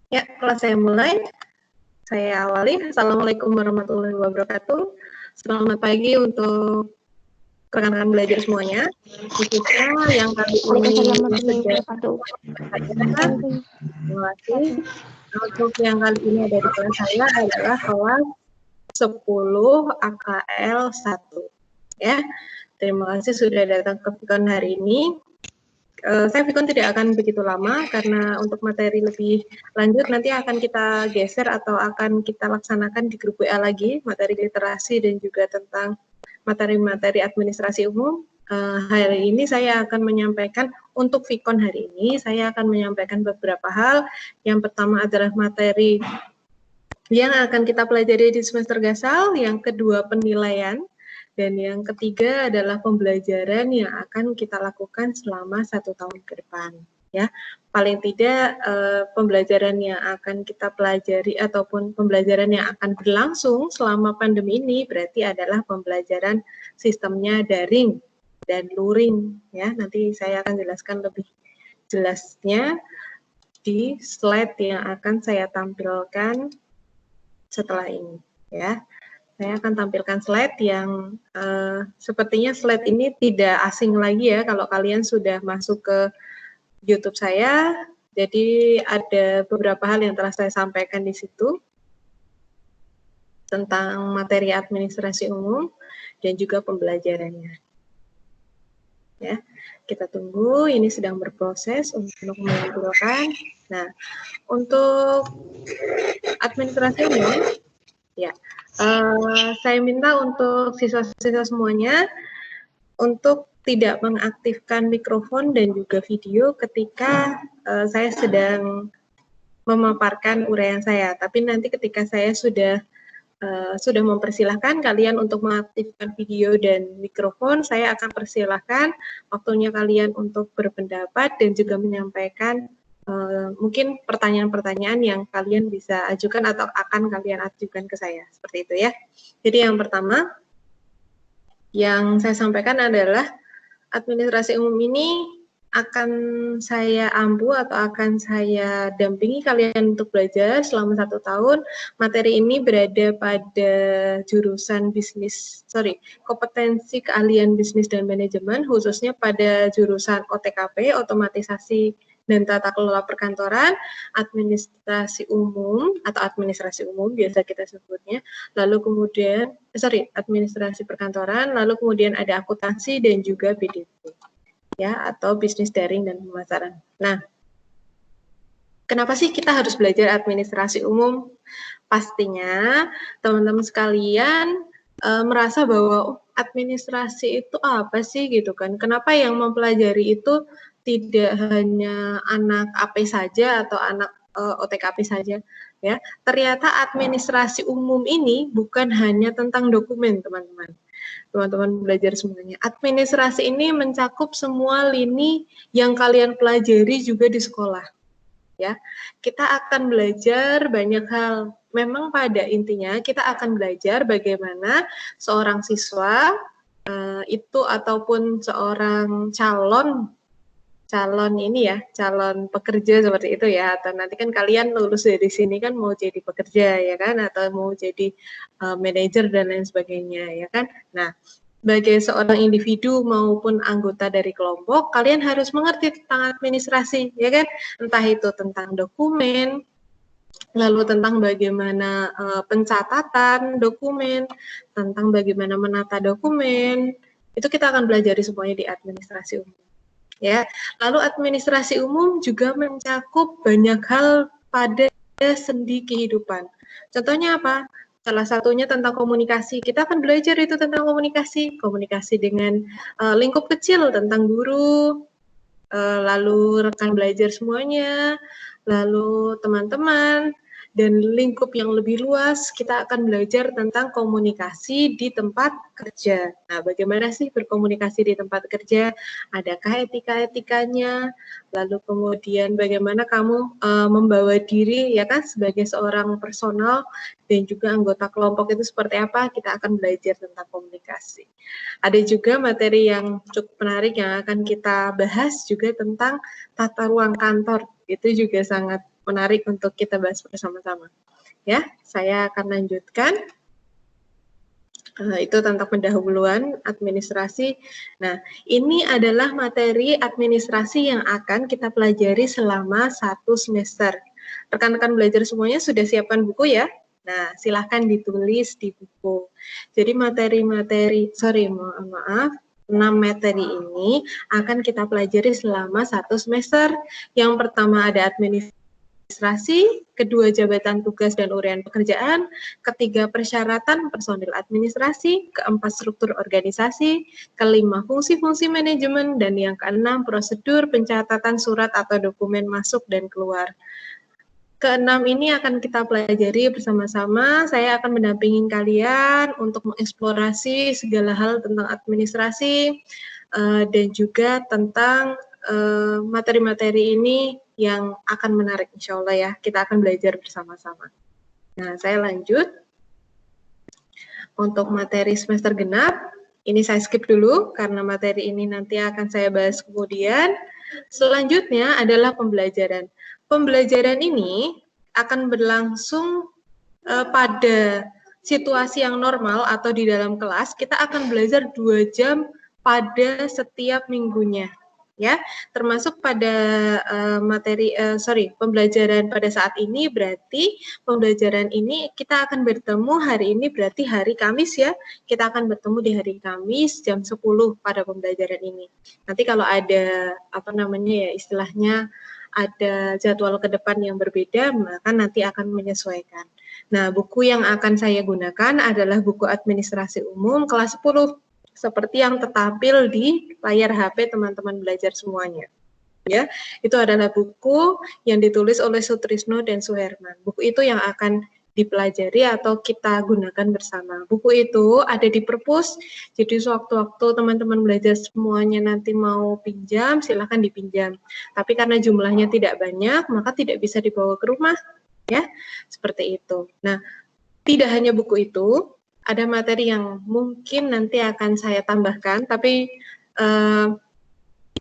Ya, kelas saya mulai. Saya awali. Assalamualaikum warahmatullahi wabarakatuh. Selamat pagi untuk rekan-rekan belajar semuanya. Khususnya yang kali ini sedang saya. Terima kasih. Untuk yang kali ini ada di kelas saya adalah kelas 10 AKL 1. Ya, terima kasih sudah datang ke Pikon hari ini. Saya Pikon tidak akan begitu lama karena untuk materi lebih lanjut nanti akan kita geser atau akan kita laksanakan di grup WA lagi, materi literasi dan juga tentang materi-materi administrasi umum. Hari ini saya akan menyampaikan untuk Pikon hari ini, saya akan menyampaikan beberapa hal. Yang pertama adalah materi yang akan kita pelajari di semester Gasal, yang kedua penilaian, dan yang ketiga adalah pembelajaran yang akan kita lakukan selama 1 tahun ke depan. Ya, paling tidak pembelajaran yang akan kita pelajari ataupun pembelajaran yang akan berlangsung selama pandemi ini berarti adalah pembelajaran sistemnya daring dan luring. Ya, nanti saya akan jelaskan lebih jelasnya di slide yang akan saya tampilkan setelah ini. Ya. Saya akan tampilkan slide yang sepertinya slide ini tidak asing lagi ya kalau kalian sudah masuk ke YouTube saya. Jadi ada beberapa hal yang telah saya sampaikan di situ tentang materi administrasi umum dan juga pembelajarannya. Ya, kita tunggu. Ini sedang berproses untuk mengumpulkan. Nah, untuk administrasi umum, ya. Saya minta untuk siswa-siswa semuanya untuk tidak mengaktifkan mikrofon dan juga video ketika saya sedang memaparkan uraian saya. Tapi nanti ketika saya sudah mempersilahkan kalian untuk mengaktifkan video dan mikrofon, saya akan persilahkan waktunya kalian untuk berpendapat dan juga menyampaikan mungkin pertanyaan-pertanyaan yang kalian bisa ajukan atau akan kalian ajukan ke saya, seperti itu ya. Jadi yang pertama yang saya sampaikan adalah administrasi umum ini akan saya ampu atau akan saya dampingi kalian untuk belajar selama 1 tahun. Materi ini berada pada jurusan kompetensi keahlian bisnis dan manajemen, khususnya pada jurusan OTKP, otomatisasi dan tata kelola perkantoran, administrasi umum atau administrasi umum biasa kita sebutnya, lalu kemudian administrasi perkantoran, lalu kemudian ada akuntansi dan juga BDP ya, atau bisnis daring dan pemasaran. Nah, kenapa sih kita harus belajar administrasi umum? Pastinya teman-teman sekalian merasa bahwa administrasi itu apa sih gitu kan? Kenapa yang mempelajari itu tidak hanya anak AP saja atau anak OTKP saja ya? Ternyata administrasi umum ini bukan hanya tentang dokumen, teman-teman. Teman-teman belajar semuanya. Administrasi ini mencakup semua lini yang kalian pelajari juga di sekolah. Ya, kita akan belajar banyak hal. Memang pada intinya kita akan belajar bagaimana seorang siswa itu ataupun seorang calon pekerja seperti itu ya, atau nanti kan kalian lulus dari sini kan mau jadi pekerja ya kan, atau mau jadi manajer dan lain sebagainya ya kan. Nah, sebagai seorang individu maupun anggota dari kelompok, kalian harus mengerti tentang administrasi ya kan, entah itu tentang dokumen, lalu tentang bagaimana pencatatan dokumen, tentang bagaimana menata dokumen, itu kita akan belajar semuanya di administrasi umum. Ya, lalu administrasi umum juga mencakup banyak hal pada sendi kehidupan. Contohnya apa? Salah satunya tentang komunikasi. Kita akan belajar itu tentang komunikasi dengan lingkup kecil, tentang guru, lalu rekan belajar semuanya, lalu teman-teman, dan lingkup yang lebih luas, kita akan belajar tentang komunikasi di tempat kerja. Nah, bagaimana sih berkomunikasi di tempat kerja? Adakah etika-etikanya? Lalu kemudian bagaimana kamu membawa diri ya kan sebagai seorang personal dan juga anggota kelompok itu seperti apa? Kita akan belajar tentang komunikasi. Ada juga materi yang cukup menarik yang akan kita bahas juga tentang tata ruang kantor. Itu juga sangat menarik untuk kita bahas bersama-sama. Ya, saya akan lanjutkan. Itu tentang pendahuluan administrasi. Nah, ini adalah materi administrasi yang akan kita pelajari selama 1 semester. Rekan-rekan belajar semuanya sudah siapkan buku ya? Nah, silahkan ditulis di buku. Jadi materi-materi, maaf, 6 materi ini akan kita pelajari selama 1 semester. Yang pertama ada administrasi, kedua jabatan tugas dan uraian pekerjaan, ketiga persyaratan personil administrasi, keempat struktur organisasi, kelima fungsi-fungsi manajemen, dan yang keenam prosedur pencatatan surat atau dokumen masuk dan keluar. Keenam ini akan kita pelajari bersama-sama. Saya akan mendampingi kalian untuk mengeksplorasi segala hal tentang administrasi dan juga tentang materi-materi ini yang akan menarik insya Allah ya. Kita akan belajar bersama-sama. Nah, saya lanjut. Untuk materi semester genap, ini saya skip dulu karena materi ini nanti akan saya bahas kemudian. Selanjutnya adalah pembelajaran. Pembelajaran ini akan berlangsung pada situasi yang normal atau di dalam kelas. Kita akan belajar 2 jam pada setiap minggunya, ya. Termasuk pada pembelajaran pada saat ini berarti pembelajaran ini kita akan bertemu hari ini berarti hari Kamis ya. Kita akan bertemu di hari Kamis jam 10 pada pembelajaran ini. Nanti kalau ada istilahnya ada jadwal ke depan yang berbeda, maka nanti akan menyesuaikan. Nah, buku yang akan saya gunakan adalah buku administrasi umum kelas 10, seperti yang tertampil di layar HP teman-teman belajar semuanya. Ya, itu adalah buku yang ditulis oleh Sutrisno dan Suherman. Buku itu yang akan dipelajari atau kita gunakan bersama. Buku itu ada di perpus, jadi sewaktu-waktu teman-teman belajar semuanya nanti mau pinjam, silahkan dipinjam. Tapi karena jumlahnya tidak banyak, maka tidak bisa dibawa ke rumah, ya, seperti itu. Nah, tidak hanya buku itu, ada materi yang mungkin nanti akan saya tambahkan, tapi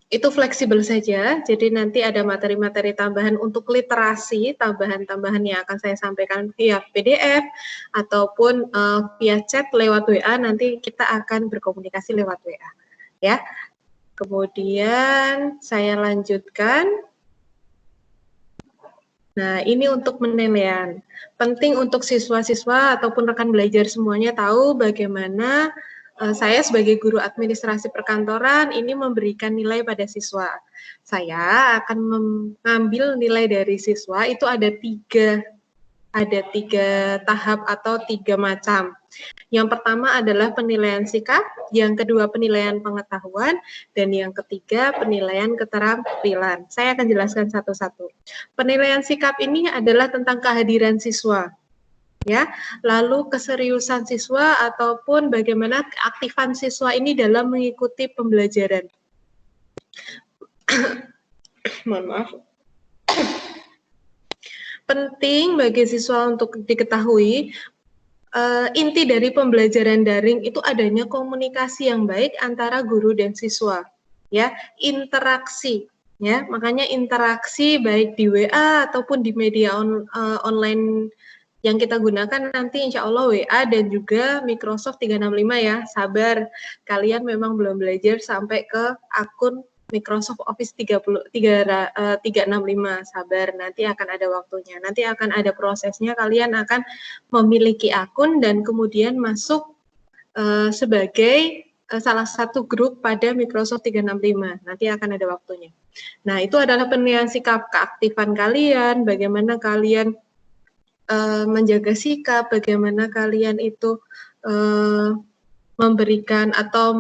itu fleksibel saja, jadi nanti ada materi-materi tambahan untuk literasi, tambahan-tambahan yang akan saya sampaikan via PDF, ataupun via chat lewat WA, nanti kita akan berkomunikasi lewat WA. Ya. Kemudian saya lanjutkan. Nah, ini untuk penilaian. Penting untuk siswa-siswa ataupun rekan belajar semuanya tahu bagaimana saya sebagai guru administrasi perkantoran ini memberikan nilai pada siswa. Saya akan mengambil nilai dari siswa itu ada tiga tahap atau 3 macam. Yang pertama adalah penilaian sikap, yang kedua penilaian pengetahuan, dan yang ketiga penilaian keterampilan. Saya akan jelaskan satu-satu. Penilaian sikap ini adalah tentang kehadiran siswa. Ya, lalu keseriusan siswa ataupun bagaimana keaktifan siswa ini dalam mengikuti pembelajaran. Mohon maaf. Penting bagi siswa untuk diketahui inti dari pembelajaran daring itu adanya komunikasi yang baik antara guru dan siswa, ya, interaksi. Ya, makanya interaksi baik di WA ataupun di media online yang kita gunakan nanti insya Allah WA dan juga Microsoft 365 ya. Sabar, kalian memang belum belajar sampai ke akun Microsoft Office 365. Sabar, nanti akan ada waktunya. Nanti akan ada prosesnya, kalian akan memiliki akun dan kemudian masuk sebagai salah satu grup pada Microsoft 365. Nanti akan ada waktunya. Nah, itu adalah penilaian sikap, keaktifan kalian, bagaimana kalian menjaga sikap, bagaimana kalian itu memberikan atau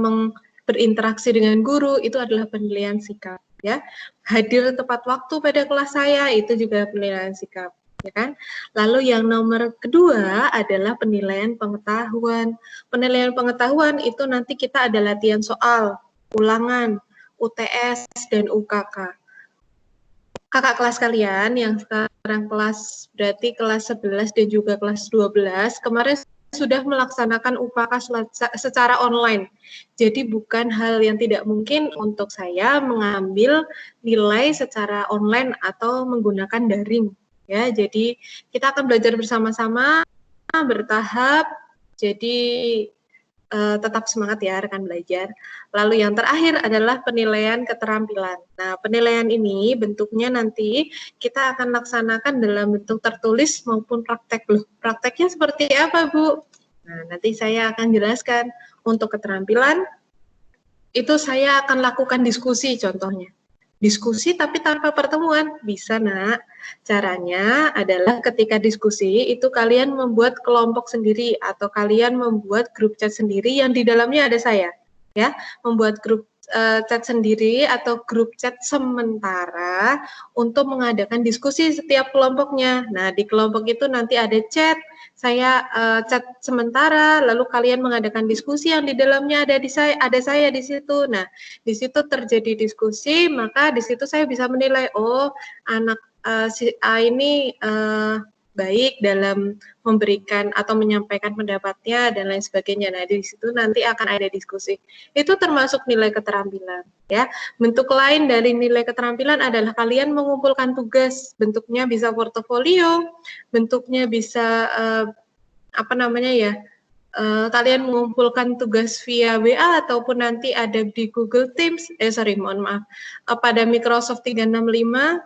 berinteraksi dengan guru, itu adalah penilaian sikap, ya. Hadir tepat waktu pada kelas saya, itu juga penilaian sikap, ya kan. Lalu yang nomor kedua adalah penilaian pengetahuan. Penilaian pengetahuan itu nanti kita ada latihan soal, ulangan, UTS, dan UKK. Kakak kelas kalian yang sekarang berarti kelas 11 dan juga kelas 12, kemarin sudah melaksanakan UPK secara online. Jadi bukan hal yang tidak mungkin untuk saya mengambil nilai secara online atau menggunakan daring. Ya, jadi kita akan belajar bersama-sama, bertahap. Jadi tetap semangat ya rekan belajar. Lalu yang terakhir adalah penilaian keterampilan. Nah, penilaian ini bentuknya nanti kita akan laksanakan dalam bentuk tertulis maupun praktek. Loh, prakteknya seperti apa, Bu? Nah, nanti saya akan jelaskan. Untuk keterampilan, itu saya akan lakukan diskusi contohnya. Diskusi tapi tanpa pertemuan, bisa nak. Caranya adalah ketika diskusi itu kalian membuat kelompok sendiri atau kalian membuat grup chat sendiri yang di dalamnya ada saya. Ya, membuat grup chat sendiri atau grup chat sementara untuk mengadakan diskusi setiap kelompoknya. Nah, di kelompok itu nanti ada chat, saya chat sementara, lalu kalian mengadakan diskusi yang di dalamnya ada saya di situ. Nah, di situ terjadi diskusi, maka di situ saya bisa menilai, oh anak si A ini baik dalam memberikan atau menyampaikan pendapatnya dan lain sebagainya. Nah, di situ nanti akan ada diskusi. Itu termasuk nilai keterampilan, ya. Bentuk lain dari nilai keterampilan adalah kalian mengumpulkan tugas. Bentuknya bisa portofolio, bentuknya bisa apa namanya ya? Kalian mengumpulkan tugas via WA ataupun nanti ada di Google Teams, mohon maaf, pada Microsoft 365,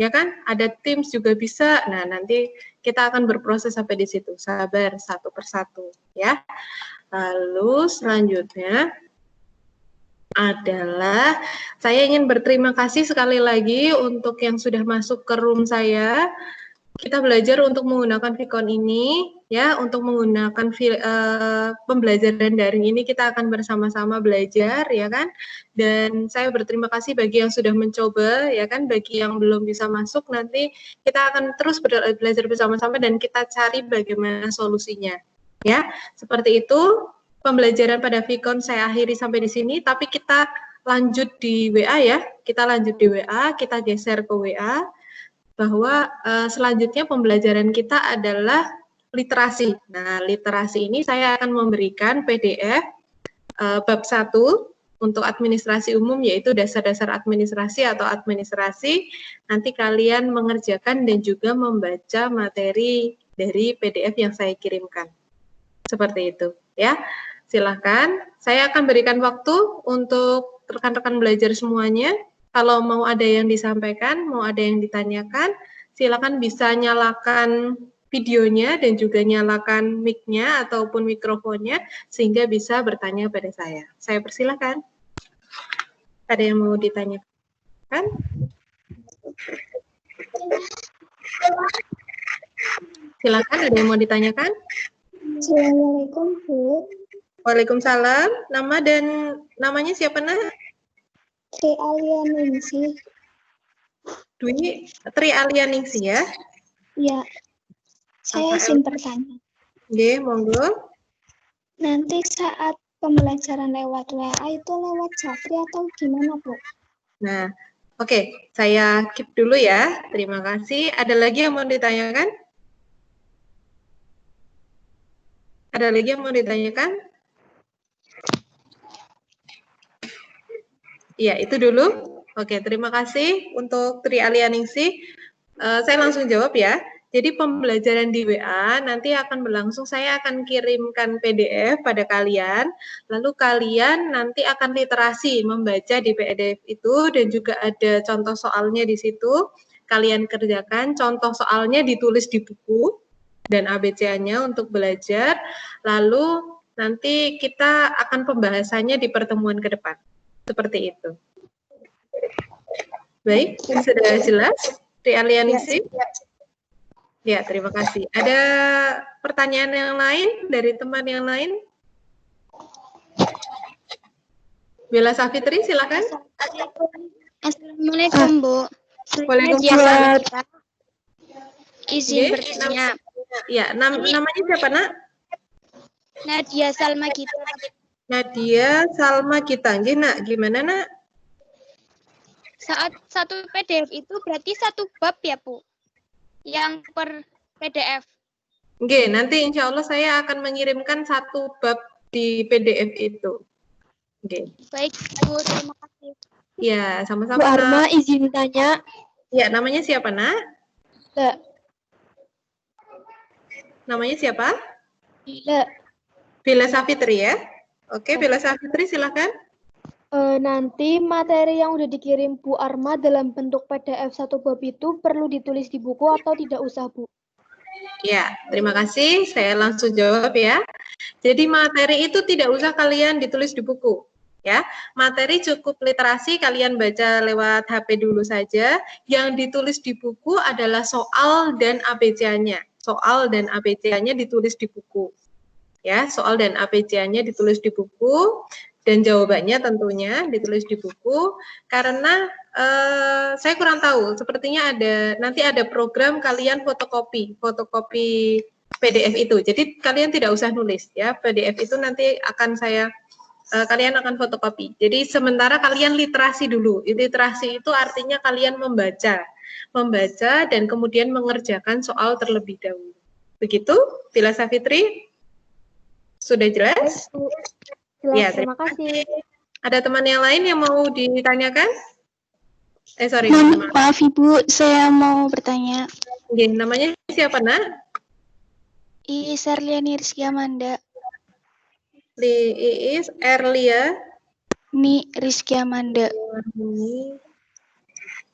ya kan? Ada Teams juga bisa. Nah, nanti kita akan berproses sampai di situ. Sabar, satu persatu, ya. Lalu selanjutnya adalah saya ingin berterima kasih sekali lagi untuk yang sudah masuk ke room saya. Kita belajar untuk menggunakan Vicon ini, ya, untuk menggunakan pembelajaran daring ini kita akan bersama-sama belajar, ya kan? Dan saya berterima kasih bagi yang sudah mencoba, ya kan? Bagi yang belum bisa masuk, nanti kita akan terus belajar bersama-sama dan kita cari bagaimana solusinya, ya. Seperti itu, pembelajaran pada Vicon saya akhiri sampai di sini, tapi kita lanjut di WA ya, kita lanjut di WA, kita geser ke WA, bahwa selanjutnya pembelajaran kita adalah literasi. Nah, literasi ini saya akan memberikan PDF bab 1 untuk administrasi umum, yaitu dasar-dasar administrasi atau administrasi. Nanti kalian mengerjakan dan juga membaca materi dari PDF yang saya kirimkan. Seperti itu, ya. Silahkan, saya akan berikan waktu untuk rekan-rekan belajar semuanya. Kalau mau ada yang disampaikan, mau ada yang ditanyakan, silakan bisa nyalakan videonya dan juga nyalakan mic-nya ataupun mikrofonnya sehingga bisa bertanya pada saya. Saya persilakan. Ada yang mau ditanyakan? Silakan, ada yang mau ditanyakan? Assalamualaikum, Bu. Waalaikumsalam. Nama dan namanya siapa, Nak? Tri Alianingsih. Tri Alianingsih ya? Ya. Saya izin bertanya. Oke, monggo. Nanti saat pembelajaran lewat WA itu lewat Japri atau gimana, Bu? Nah, oke, saya keep dulu ya. Terima kasih. Ada lagi yang mau ditanyakan? Ada lagi yang mau ditanyakan? Iya, itu dulu. Oke, terima kasih untuk Tri Alianingsih. Saya langsung jawab ya. Jadi pembelajaran di WA nanti akan berlangsung, saya akan kirimkan PDF pada kalian, lalu kalian nanti akan literasi membaca di PDF itu dan juga ada contoh soalnya di situ. Kalian kerjakan, contoh soalnya ditulis di buku dan ABC-nya untuk belajar, lalu nanti kita akan pembahasannya di pertemuan ke depan. Seperti itu. Baik, sudah jelas? Tri Alianingsih? Ya, terima kasih. Ada pertanyaan yang lain dari teman yang lain? Bella Safitri, silakan. Assalamualaikum, Bu. Waalaikumsalam. Izin bertanya. Ya, namanya siapa, Nak? Nadia Salma Gita. Nadia Salma Gita. Nak, gimana, Nak? Saat satu PDF itu berarti satu bab ya, Bu? Yang per PDF. Oke, nanti insya Allah saya akan mengirimkan satu bab di PDF itu. Oke. Baik, Bu. Terima kasih. Ya, sama-sama. Bu Arma, izin tanya. Ya, namanya siapa, Nak? Namanya siapa? Iya. Bila Safitri ya. Oke, Bila Safitri silakan. Nanti materi yang udah dikirim Bu Arma dalam bentuk PDF 1 bab itu perlu ditulis di buku atau tidak usah, Bu? Ya, terima kasih. Saya langsung jawab ya. Jadi materi itu tidak usah kalian ditulis di buku. Ya, materi cukup literasi, kalian baca lewat HP dulu saja. Yang ditulis di buku adalah soal dan ABC-nya. Soal dan ABC-nya ditulis di buku. Ya, soal dan ABC-nya ditulis di buku dan jawabannya tentunya ditulis di buku. Karena saya kurang tahu, sepertinya nanti ada program kalian fotokopi PDF itu. Jadi kalian tidak usah nulis ya, PDF itu nanti akan kalian akan fotokopi. Jadi sementara kalian literasi dulu. Literasi itu artinya kalian membaca dan kemudian mengerjakan soal terlebih dahulu. Begitu, Bila Safitri? Sudah jelas? Jelas, Ya, terima kasih. Ada teman yang lain yang mau ditanyakan? Sorry. Maaf Ibu, saya mau bertanya. Namanya siapa, Nak? Iis Erliani Rizky Amanda. Iis Erlia. Rizky Amanda.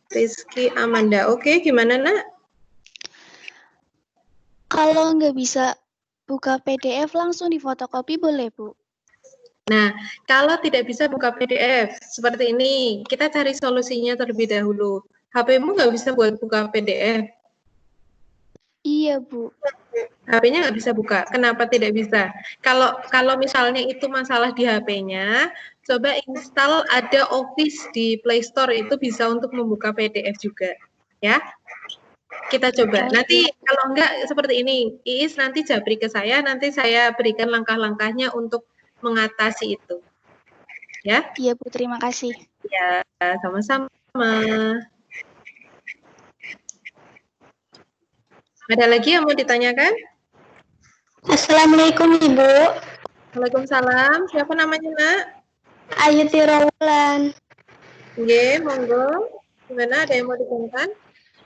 Rizky Amanda. Oke, gimana, Nak? Kalau nggak bisa buka PDF langsung difotokopi boleh, Bu? Nah, kalau tidak bisa buka PDF, seperti ini, kita cari solusinya terlebih dahulu. HP-mu nggak bisa buat buka PDF? Iya, Bu. HP-nya nggak bisa buka. Kenapa tidak bisa? Kalau misalnya itu masalah di HP-nya, coba install ada Office di Play Store, itu bisa untuk membuka PDF juga. Ya, kita coba. Nanti kalau enggak seperti ini, Iis nanti japri ke saya, nanti saya berikan langkah-langkahnya untuk mengatasi itu. Ya? Iya, Bu, terima kasih. Ya, sama-sama. Ada lagi yang mau ditanyakan? Assalamualaikum Ibu. Waalaikumsalam. Siapa namanya, Nak? Ayu Tirawulan. Oke, monggo. Gimana, ada yang mau ditanyakan?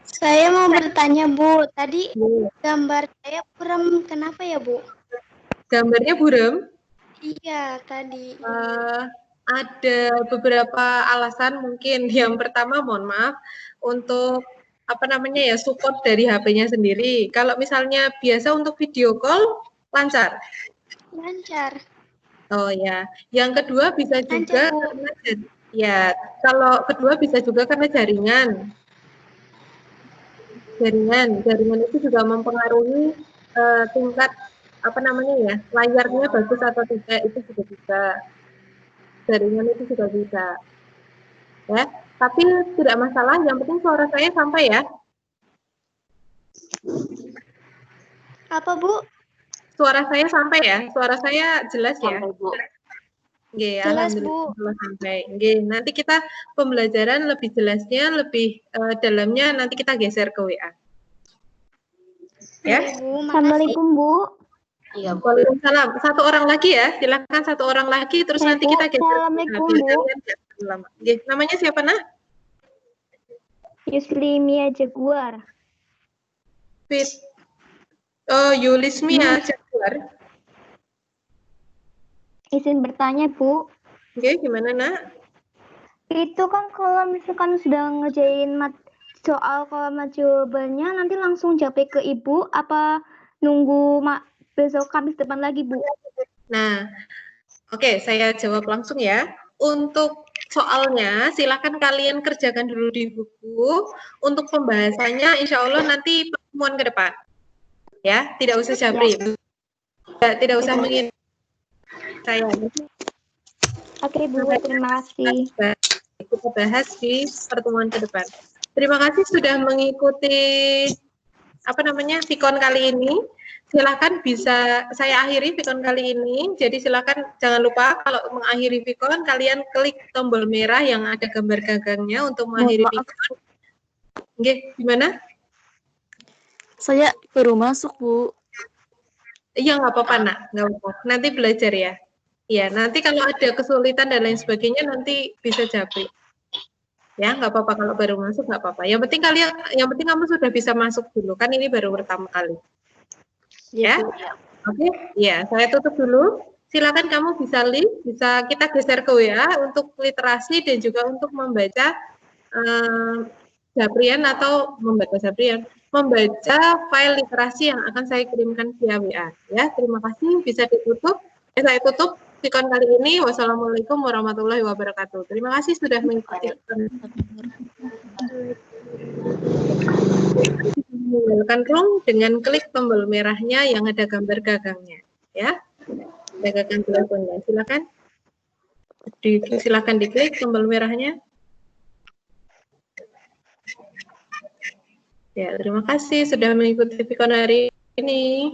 Saya mau bertanya Bu, tadi Bu. gambar saya buram, kenapa ya Bu? Gambarnya buram? Iya, tadi. Ada beberapa alasan mungkin. Yang pertama, mohon maaf, untuk support dari HP-nya sendiri. Kalau misalnya biasa untuk video call, lancar? Lancar. Oh ya. Yang kedua bisa juga Lancar, Bu. karena kalau kedua bisa juga karena jaringan. Jaringan itu juga mempengaruhi tingkat layarnya bagus atau tidak, itu juga bisa. Jaringan itu juga bisa. Ya, tapi tidak masalah, yang penting suara saya sampai ya. Apa Bu? Suara saya sampai ya, suara saya jelas ya. Sampai Bu. Nggih, Jelas, alhamdulillah sampai. Nggih, nanti kita pembelajaran lebih jelasnya, lebih dalamnya nanti kita geser ke WA. Ya. Bu, Assalamualaikum, Bu. Iya, Bu. Waalaikumsalam. Satu orang lagi ya, silakan satu orang lagi, terus nanti kita geser. Assalamualaikum, Bu. Nggih, namanya siapa, Nak? Yuslimia Jaguar. Yulismia Jaguar. Izin bertanya, Bu. Oke, gimana, Nak? Itu kan kalau misalkan sudah ngerjain soal kalau jawabannya nanti langsung japri ke Ibu apa nunggu besok Kamis depan lagi, Bu? Nah, oke, saya jawab langsung ya. Untuk soalnya, silakan kalian kerjakan dulu di buku. Untuk pembahasannya, insya Allah nanti pertemuan ke depan. Ya, tidak usah japri. Tidak usah mengingat saya. Oke, Bu, terima kasih. Kita bahas di pertemuan ke depan. Terima kasih sudah mengikuti Vicon kali ini. Silakan bisa saya akhiri Vicon kali ini. Jadi silakan jangan lupa kalau mengakhiri Vicon kalian klik tombol merah yang ada gambar gagangnya untuk mengakhiri Vicon. Oke, gimana? Saya baru masuk, Bu. Iya, nggak apa-apa, Nak. Nggak apa-apa. Nanti belajar ya. Iya, nanti kalau ada kesulitan dan lain sebagainya nanti bisa japri. Ya, nggak apa-apa kalau baru masuk, nggak apa-apa. Yang penting kamu sudah bisa masuk dulu. Kan ini baru pertama kali. Ya. Oke, ya, saya tutup dulu. Silakan kamu bisa kita geser ke WA untuk literasi dan juga untuk membaca Japrian atau membaca file literasi yang akan saya kirimkan via WA. Ya, terima kasih. Bisa ditutup. Saya tutup sikon kali ini. Wassalamualaikum warahmatullahi wabarakatuh. Terima kasih sudah mengikuti. Meninggalkan room dengan klik tombol merahnya yang ada gambar gagangnya. Ya, ada gagang teleponnya. Silakan diklik tombol merahnya. Ya, terima kasih sudah mengikuti Vicon hari ini.